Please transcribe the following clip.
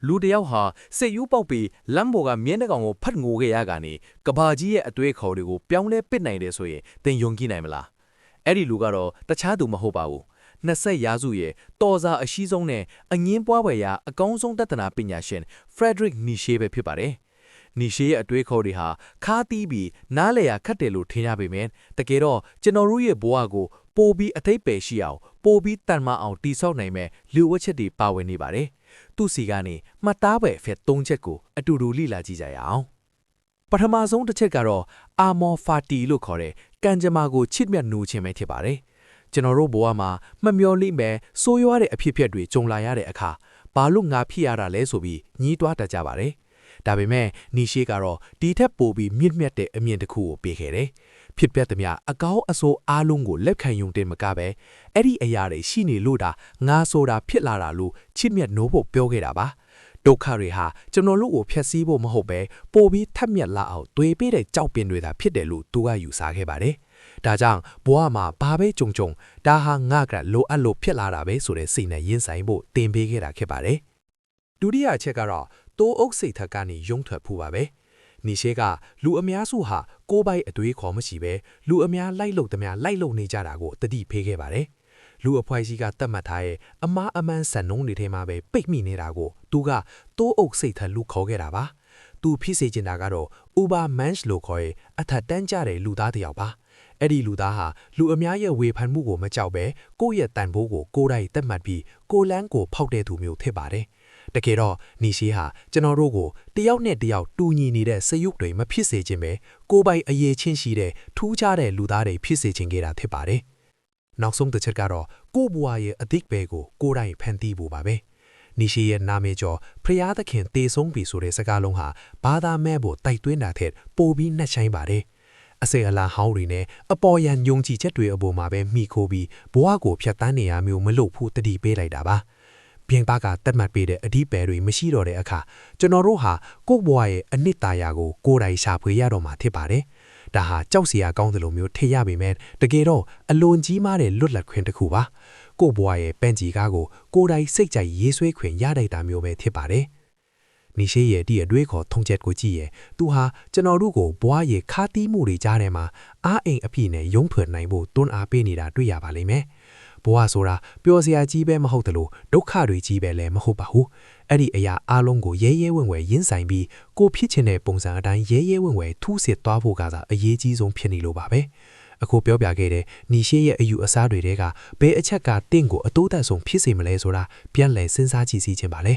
လူတယောက်ဟာစိတ်ယူးပေါက်ပြီးလမ်းပေါ်ကမြင်းတစ်ကောင်ကိုဖတ်ငိုခဲ့ရကနေကဘာကြီးရဲ့အသွေးခေါ်တွေကိုပြောင်းလဲပစ်နိုင်တယ်ဆိုရင်သင်ယုံကြည်နိုင်မလားအဲ့ဒီလူကတော့တခြားသူမဟုတ်ပါဘူး20ရာစုရဲ့တော်စာအရှိဆုံးနဲ့အငင်းပွားပွဲရာအကောင်းဆုံးတသနာပညာရှင် Friedrich Nietzsche ပဲဖြစ်ပါတယ်နီရှေရဲ့အတွေးခေါ်တွေဟာခါးတီးပြီးနားလေယာခတ်တယ်လို့ထင်ရပေမဲ့တကယ်တော့ကျွန်တော်တို့ရဲ့ဘဝကိုပိုပြီးအထိပ်ပယ်ရှိအောင်ပိုပြီးတန်မအောင်တိဆောက်နိုင်မဲ့လူဝတ်ချက်တွေပါဝင်နေပါတယ်။သူ့စီကနေမှတ်သားပဲအဖြစ်၃ချက်ကိုအတူတူလေ့လာကြည့်ကြရအောင်။ပထမဆုံးတစ်ချက်ကတော့အာမော်ဖာတီလို့ခေါ်တဲ့ကံကြမ္မာကိုချစ်မြတ်နိုးခြင်းပဲဖြစ်ပါတယ်။ကျွန်တော်တို့ဘဝမှာမမျော်လင့်မဲ့ဆိုးရွားတဲ့အဖြစ်အပျက်တွေကြုံလာရတဲ့အခါဘာလို့ငါဖြစ်ရတာလဲဆိုပြီးညှိတွားတတ်ကြပါတယ်။ဒါပေမဲ့နီရှေကတော့ဒီထက်ပိုပြီးမြင့်မြတ်တဲ့အမြင်တစ်ခုကိုပေးခဲ့တယ်။ဖြစ်ပျက်သမျှအကောင်းအဆိုးအားလုံးကိုလက်ခံယုံတင်မကပဲအဲ့ဒီအရာတွေရှိနေလို့ဒါငါဆိုတာဖြစ်လာတာလို့ချစ်မြတ်နိုးဖို့ပြောခဲ့တာပါ။ဒုက္ခတွေဟာကျွန်တော်တို့ကိုဖျက်ဆီးဖို့မဟုတ်ပဲပိုပြီးထက်မြက်လာအောင်တွေးပေးတဲ့ကြောက်ပင်တွေသာဖြစ်တယ်လို့သူကယူဆခဲ့ပါတယ်။ဒါကြောင့်ဘဝမှာဘာပဲကြုံဒါဟာငါကလိုအပ်လို့ဖြစ်လာတာပဲဆိုတဲ့စိတ်နဲ့ရင်ဆိုင်ဖို့တင်ပေးခဲ့တာဖြစ်ပါတယ်။ဒုတိယအချက်ကတော့တိုးအုပ်စိတ်ထက်ကနေယုံထွက်ဖို့ပါပဲနီရှေကလူအများစုဟာကိုယ်ပိုင်အသွေးခေါ်မရှိပဲလူအများလိုက်လို့တများလိုက်လို့နေကြတာကိုတတိဖေးခဲ့ပါတယ်လူအဖွဲ့အစည်းကတတ်မှတ်ထားရဲ့အမားအမှန်စံနှုန်းတွေထဲမှာပဲပိတ်မိနေတာကိုသူကတိုးအုပ်စိတ်ထက်လူခေါ်ခဲ့တာပါသူဖြစ်စေချင်တာကတော့ Uber Mensch လို့ခေါ်ရဲ့အထက်တန်းကျတဲ့လူသားတစ်ယောက်ပါအဲ့ဒီလူသားဟာလူအများရဲ့ဝေဖန်မှုကိုမကြောက်ပဲကိုယ့်ရဲ့တန်ဖိုးကိုကိုယ်တိုင်တတ်မှတ်ပြီးကိုလန်းကိုဖောက်တဲ့သူမျိုးဖြစ်ပါတယ်တကယ်တော့နီရှေဟာကျွန်တော်တို့ကိုတယောက်နဲ့တယောက်တူညီနေတဲ့စရုပ်တွေမဖြစ်စေခြင်းပဲကိုယ်ပိုင်အရေးချင်းရှိတဲ့ထူးခြားတဲ့လူသားတွေဖြစ်စေခြင်းကြတာဖြစ်ပါတယ်။နောက်ဆုံးတစ်ချက်ကတော့ကိုယ့်ဘဝရဲ့အသစ်ပဲကိုကိုယ်တိုင်ဖန်တီးဖို့ပါပဲ။နီရှေရဲ့နာမည်ကျော်ဖျားသခင်တေဆုံးပြီဆိုတဲ့စကားလုံးဟာဘာသာမဲ့ဖို့တိုက်တွန်းတာထက်ပိုပြီးနှက်ဆိုင်ပါတယ်။အစေအလာဟောင်းတွေနဲ့အပေါ်ယံယုံကြည်ချက်တွေအပေါ်မှာပဲမိခိုးပြီးဘဝကိုဖျက်ဆီးနေရမျိုးမလုပ်ဖို့တတိပေးလိုက်တာပါ။ပြင်ပကတတ်မှတ်ပေးတဲ့အဓိပ္ပာယ်တွေမရှိတော့တဲ့အခါကျွန်တော်တို့ဟာကိုယ့်ဘဝရဲ့အနှစ်သာရကိုကိုယ်တိုင်ရှာဖွေရတော့မှာဖြစ်ပါတယ်။ဒါဟာကြောက်စရာကောင်းသလိုမျိုးထင်ရပေမဲ့တကယ်တော့အလွန်ကြီးမားတဲ့လွတ်လပ်ခွင့်တစ်ခုပါ။ကိုယ့်ဘဝရဲ့ပန်းချီကားကိုကိုယ်တိုင်စိတ်ကြိုက်ရေးဆွဲခွင့်ရနိုင်တာမျိုးပဲဖြစ်ပါတယ်။နီရှေရဲ့ဒီအတွေ့အခေါ်ထုံချက်ကိုကြည့်ရင်သူဟာကျွန်တော်တို့ကိုဘဝရဲ့ခါးတီးမှုတွေကြားထဲမှာအားအိမ်အပြည့်နဲ့ရုံးထွက်နိုင်ဖို့တွန်းအားပေးနေတာတွေ့ရပါလိမ့်မယ်။ဘဝဆိုတာပျော်စရာကြီးပဲမဟုတ်သလိုဒုက္ခတွေကြီးပဲလည်းမဟုတ်ပါဘူးအဲ့ဒီအရာအလုံးကိုရဲရဲဝံ့ဝဲရင်းဆိုင်ပြီးကိုဖြစ်ချင်တဲ့ပုံစံအတိုင်းရဲရဲဝံ့ဝဲထူးစစ်သွားဖို့ကသာအရေးကြီးဆုံးဖြစ်နေလို့ပါပဲအခုပြောပြခဲ့တဲ့နီရှေရဲ့အယူအဆတွေတဲကဘယ်အချက်ကတင့်ကိုအတိုးတက်ဆုံးဖြစ်စေမလဲဆိုတာပြန်လည်စဉ်းစားကြည့်စီခြင်းပါလေ